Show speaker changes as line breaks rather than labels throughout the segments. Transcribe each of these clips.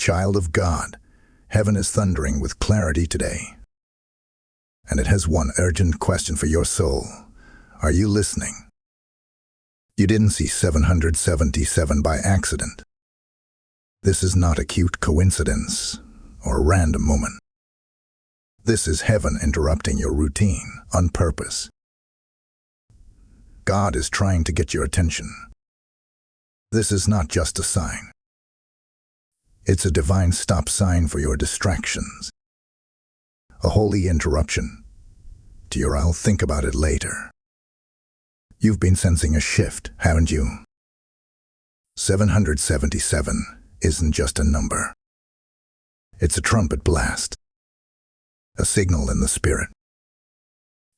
Child of God, heaven is thundering with clarity today. And it has one urgent question for your soul. Are you listening? You didn't see 777 by accident. This is not a cute coincidence or a random moment. This is heaven interrupting your routine on purpose. God is trying to get your attention. This is not just a sign. It's a divine stop sign for your distractions. A holy interruption to your "I'll think about it later." You've been sensing a shift, haven't you? 777 isn't just a number. It's a trumpet blast, a signal in the spirit,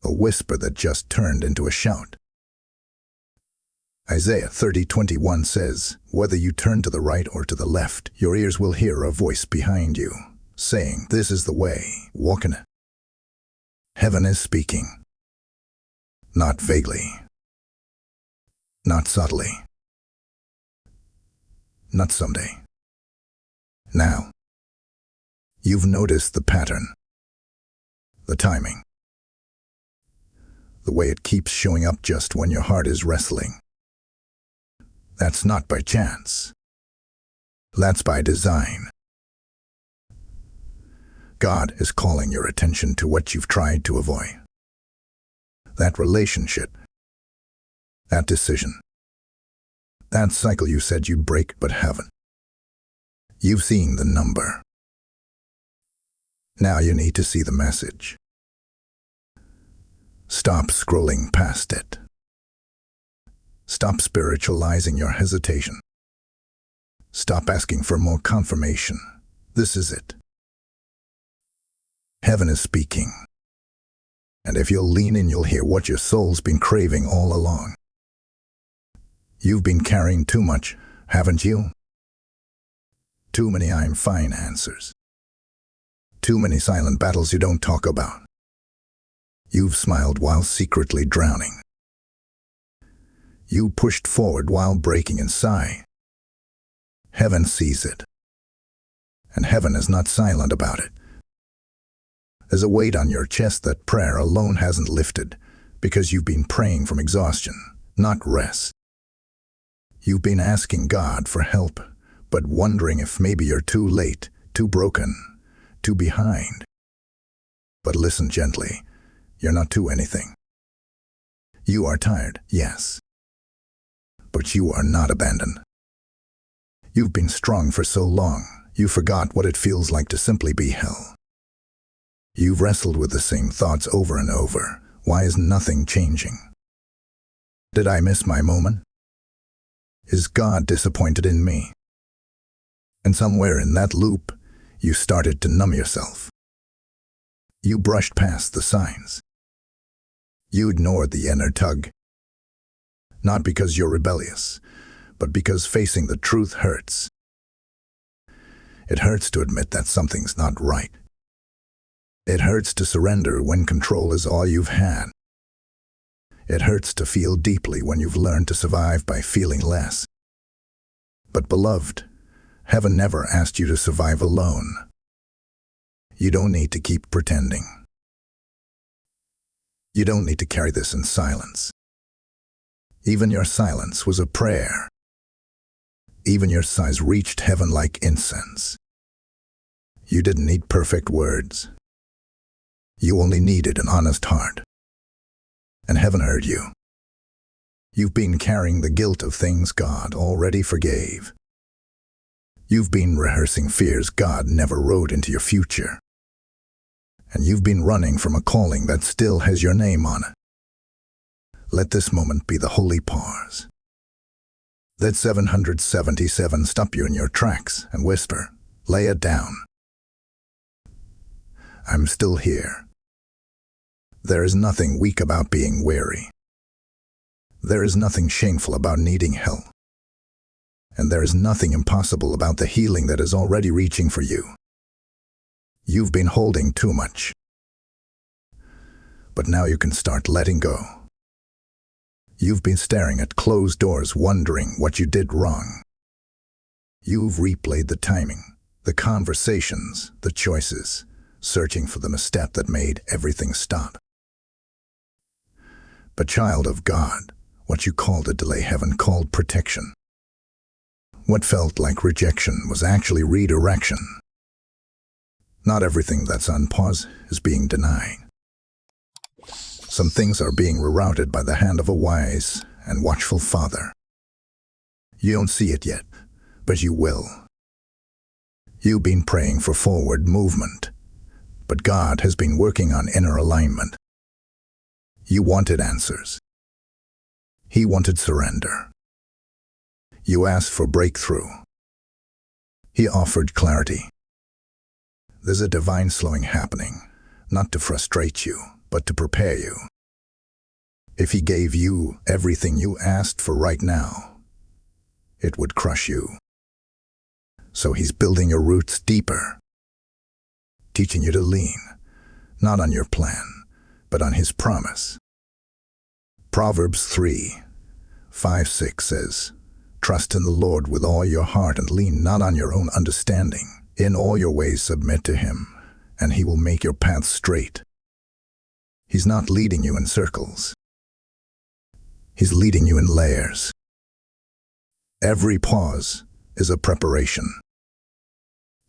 a whisper that just turned into a shout. Isaiah 30:21 says, "Whether you turn to the right or to the left, your ears will hear a voice behind you, saying, 'This is the way, walk in it.'" Heaven is speaking. Not vaguely. Not subtly. Not someday. Now. You've noticed the pattern. The timing. The way it keeps showing up just when your heart is wrestling. That's not by chance. That's by design. God is calling your attention to what you've tried to avoid. That relationship. That decision. That cycle you said you'd break but haven't. You've seen the number. Now you need to see the message. Stop scrolling past it. Stop spiritualizing your hesitation. Stop asking for more confirmation. This is it. Heaven is speaking. And if you'll lean in, you'll hear what your soul's been craving all along. You've been carrying too much, haven't you? Too many "I'm fine" answers. Too many silent battles you don't talk about. You've smiled while secretly drowning. You pushed forward while breaking inside. Heaven sees it. And heaven is not silent about it. There's a weight on your chest that prayer alone hasn't lifted, because you've been praying from exhaustion, not rest. You've been asking God for help, but wondering if maybe you're too late, too broken, too behind. But listen gently, you're not too anything. You are tired, yes. But you are not abandoned. You've been strong for so long, you forgot what it feels like to simply be held. You've wrestled with the same thoughts over and over. Why is nothing changing? Did I miss my moment? Is God disappointed in me? And somewhere in that loop, you started to numb yourself. You brushed past the signs. You ignored the inner tug. Not because you're rebellious, but because facing the truth hurts. It hurts to admit that something's not right. It hurts to surrender when control is all you've had. It hurts to feel deeply when you've learned to survive by feeling less. But beloved, heaven never asked you to survive alone. You don't need to keep pretending. You don't need to carry this in silence. Even your silence was a prayer. Even your sighs reached heaven like incense. You didn't need perfect words. You only needed an honest heart. And heaven heard you. You've been carrying the guilt of things God already forgave. You've been rehearsing fears God never wrote into your future. And you've been running from a calling that still has your name on it. Let this moment be the holy pause. Let 777 stop you in your tracks and whisper, "Lay it down. I'm still here." There is nothing weak about being weary. There is nothing shameful about needing help. And there is nothing impossible about the healing that is already reaching for you. You've been holding too much. But now you can start letting go. You've been staring at closed doors wondering what you did wrong. You've replayed the timing, The conversations, the choices, searching for the misstep that made everything stop. But child of God, what you called a delay, heaven called protection. What felt like rejection was actually redirection. Not everything that's on pause is being denied. Some things are being rerouted by the hand of a wise and watchful Father. You don't see it yet, but you will. You've been praying for forward movement, but God has been working on inner alignment. You wanted answers. He wanted surrender. You asked for breakthrough. He offered clarity. There's a divine slowing happening, not to frustrate you, but to prepare you. If He gave you everything you asked for right now, it would crush you. So He's building your roots deeper, teaching you to lean, not on your plan, but on His promise. Proverbs 3:5-6 says, "Trust in the Lord with all your heart and lean not on your own understanding. In all your ways submit to Him, and He will make your paths straight." He's not leading you in circles. He's leading you in layers. Every pause is a preparation.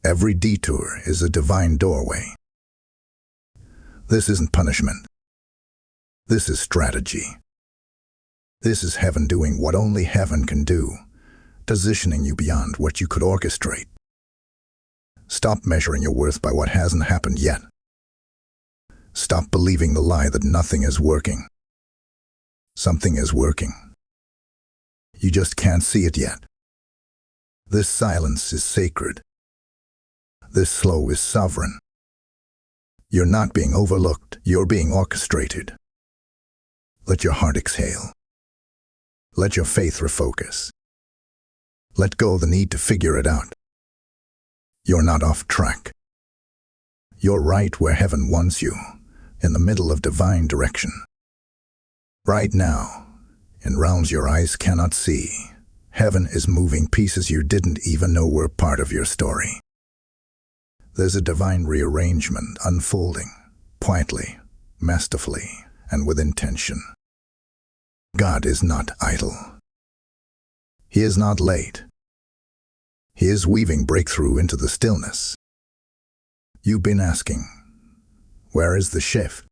Every detour is a divine doorway. This isn't punishment. This is strategy. This is heaven doing what only heaven can do, positioning you beyond what you could orchestrate. Stop measuring your worth by what hasn't happened yet. Stop believing the lie that nothing is working. Something is working. You just can't see it yet. This silence is sacred. This slow is sovereign. You're not being overlooked, you're being orchestrated. Let your heart exhale. Let your faith refocus. Let go of the need to figure it out. You're not off track. You're right where heaven wants you, in the middle of divine direction. Right now, in realms your eyes cannot see, heaven is moving pieces you didn't even know were part of your story. There's a divine rearrangement unfolding, quietly, masterfully, and with intention. God is not idle. He is not late. He is weaving breakthrough into the stillness. You've been asking, where is the shift?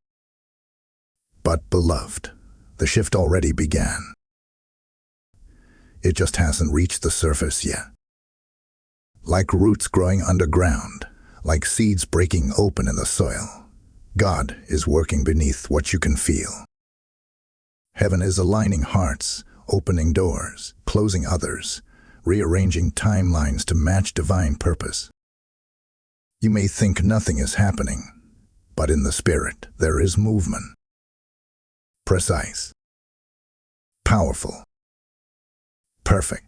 But, beloved, the shift already began. It just hasn't reached the surface yet. Like roots growing underground, like seeds breaking open in the soil, God is working beneath what you can feel. Heaven is aligning hearts, opening doors, closing others, rearranging timelines to match divine purpose. You may think nothing is happening, but in the Spirit there is movement. Precise. Powerful. Perfect.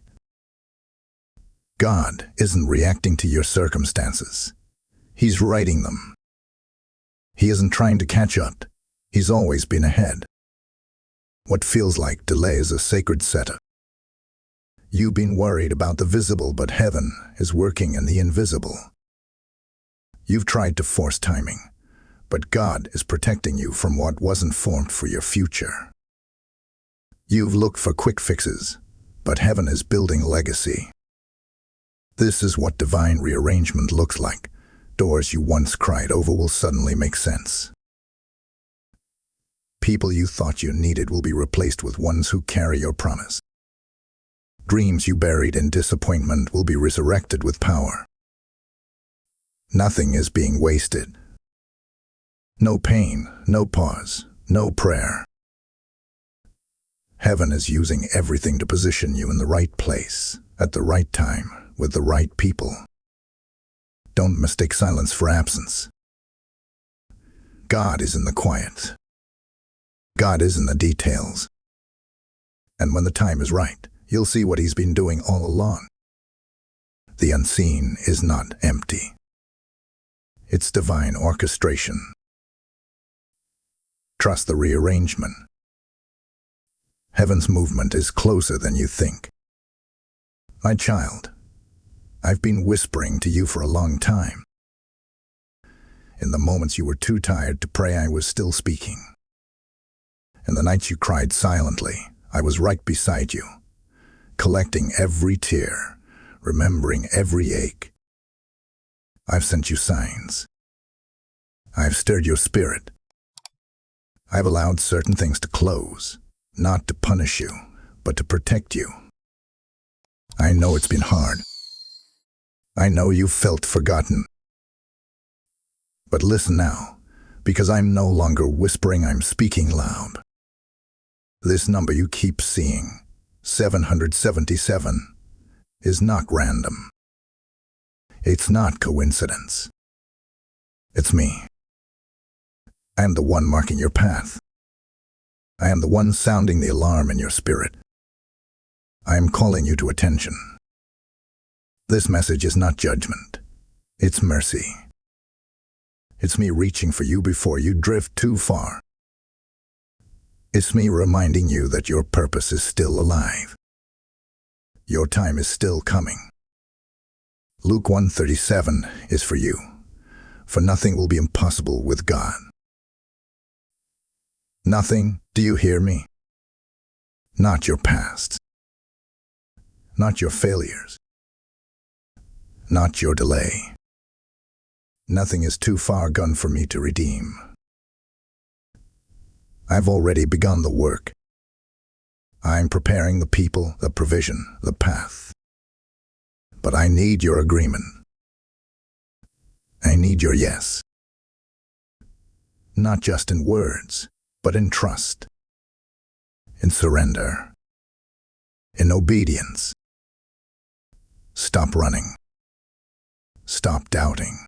God isn't reacting to your circumstances. He's writing them. He isn't trying to catch up. He's always been ahead. What feels like delay is a sacred setup. You've been worried about the visible, but heaven is working in the invisible. You've tried to force timing, but God is protecting you from what wasn't formed for your future. You've looked for quick fixes, but heaven is building legacy. This is what divine rearrangement looks like. Doors you once cried over will suddenly make sense. People you thought you needed will be replaced with ones who carry your promise. Dreams you buried in disappointment will be resurrected with power. Nothing is being wasted. No pain, no pause, no prayer. Heaven is using everything to position you in the right place, at the right time, with the right people. Don't mistake silence for absence. God is in the quiet. God is in the details. And when the time is right, you'll see what He's been doing all along. The unseen is not empty. It's divine orchestration. Trust the rearrangement. Heaven's movement is closer than you think. My child, I've been whispering to you for a long time. In the moments you were too tired to pray, I was still speaking. In the nights you cried silently, I was right beside you, collecting every tear, remembering every ache. I've sent you signs. I've stirred your spirit. I've allowed certain things to close, not to punish you, but to protect you. I know it's been hard. I know you've felt forgotten. But listen now, because I'm no longer whispering, I'm speaking loud. This number you keep seeing, 777, is not random. It's not coincidence. It's me. I am the one marking your path. I am the one sounding the alarm in your spirit. I am calling you to attention. This message is not judgment. It's mercy. It's me reaching for you before you drift too far. It's me reminding you that your purpose is still alive. Your time is still coming. Luke 1:37 is for you, for nothing will be impossible with God. Nothing, do you hear me? Not your past. Not your failures. Not your delay. Nothing is too far gone for me to redeem. I've already begun the work. I'm preparing the people, the provision, the path. But I need your agreement. I need your yes. Not just in words, but in trust, in surrender, in obedience. Stop running. Stop doubting.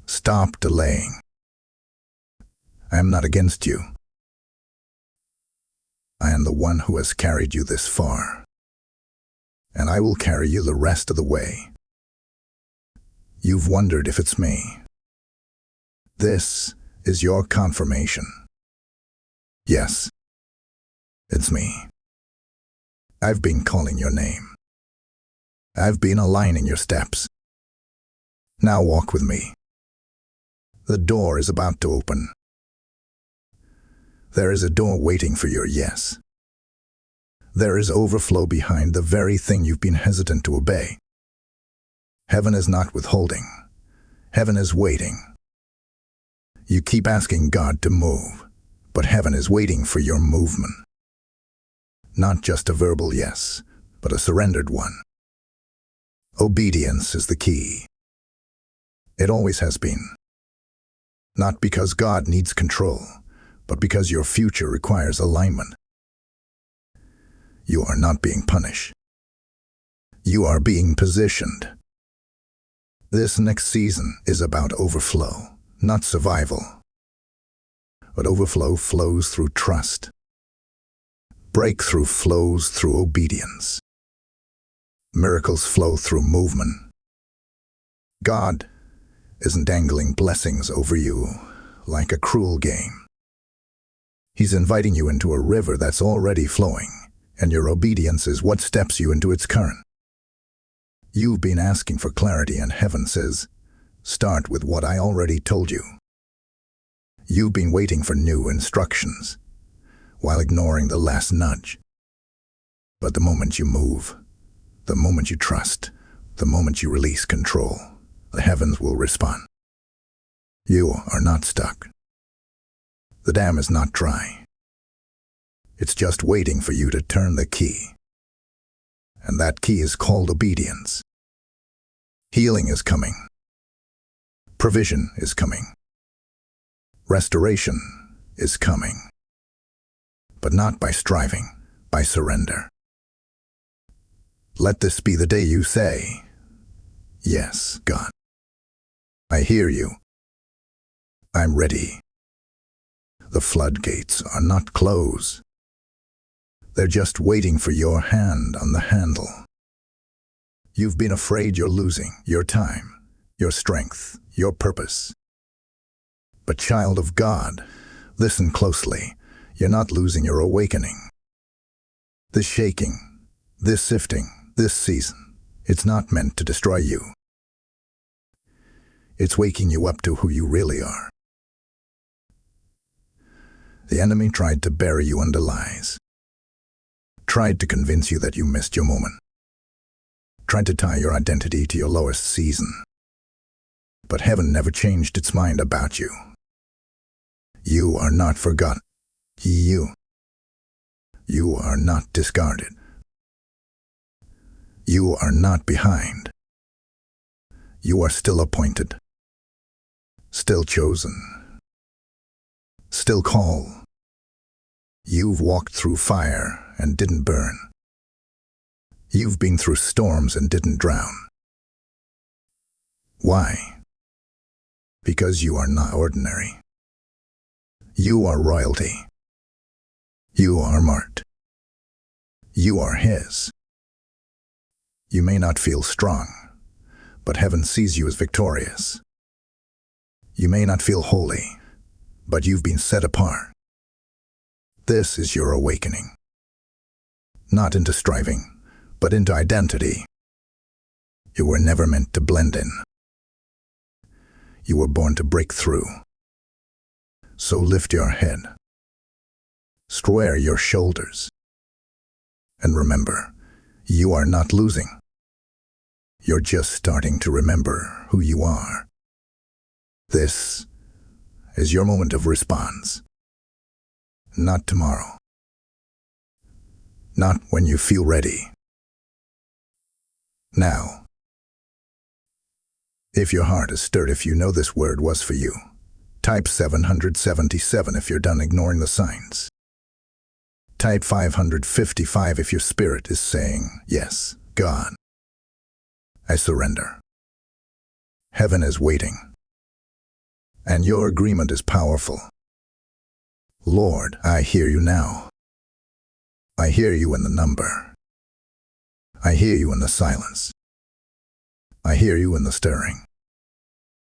Stop delaying. I am not against you. I am the one who has carried you this far, and I will carry you the rest of the way. You've wondered if it's me. This is your confirmation. Yes, it's me. I've been calling your name. I've been aligning your steps. Now walk with me. The door is about to open. There is a door waiting for your yes. There is overflow behind the very thing you've been hesitant to obey. Heaven is not withholding. Heaven is waiting. You keep asking God to move, but heaven is waiting for your movement. Not just a verbal yes, but a surrendered one. Obedience is the key. It always has been. Not because God needs control, but because your future requires alignment. You are not being punished. You are being positioned. This next season is about overflow, not survival. But overflow flows through trust. Breakthrough flows through obedience. Miracles flow through movement. God isn't dangling blessings over you like a cruel game. He's inviting you into a river that's already flowing, and your obedience is what steps you into its current. You've been asking for clarity, and heaven says, start with what I already told you. You've been waiting for new instructions, while ignoring the last nudge. But the moment you move, the moment you trust, the moment you release control, the heavens will respond. You are not stuck. The dam is not dry. It's just waiting for you to turn the key. And that key is called obedience. Healing is coming. Provision is coming. Restoration is coming. But not by striving, by surrender. Let this be the day you say, yes, God. I hear you. I'm ready. The floodgates are not closed. They're just waiting for your hand on the handle. You've been afraid you're losing your time, your strength, your purpose. But child of God, listen closely. You're not losing your awakening. This shaking, this sifting, this season It's not meant to destroy you. It's waking you up to who you really are. The enemy tried to bury you under lies. Tried to convince you that you missed your moment. Tried to tie your identity to your lowest season. But heaven never changed its mind about you. You are not forgotten. You are not discarded. You are not behind. You are still appointed. Still chosen. Still called. You've walked through fire and didn't burn. You've been through storms and didn't drown. Why? Because you are not ordinary. You are royalty. You are marked. You are His. You may not feel strong, but heaven sees you as victorious. You may not feel holy, but you've been set apart. This is your awakening. Not into striving, but into identity. You were never meant to blend in. You were born to break through. So lift your head. Square your shoulders. And remember, you are not losing. You're just starting to remember who you are. This is your moment of response. Not tomorrow. Not when you feel ready. Now. If your heart is stirred, if you know this word was for you, type 777 if you're done ignoring the signs. Type 555 if your spirit is saying, yes, God, I surrender. Heaven is waiting. And your agreement is powerful. Lord, I hear you now. I hear you in the number. I hear you in the silence. I hear you in the stirring.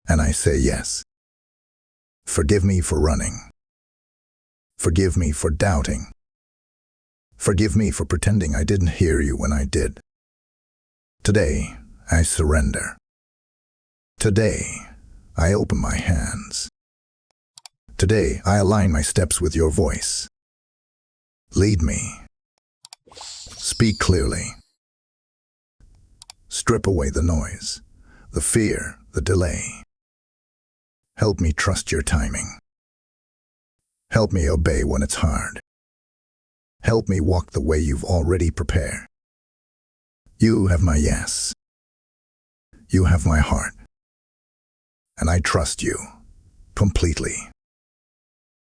And I say yes. Forgive me for running. Forgive me for doubting. Forgive me for pretending I didn't hear you when I did. Today, I surrender. Today, I open my hands. Today, I align my steps with your voice. Lead me. Speak clearly. Strip away the noise, the fear, the delay. Help me trust your timing. Help me obey when it's hard. Help me walk the way you've already prepared. You have my yes. You have my heart. And I trust you completely.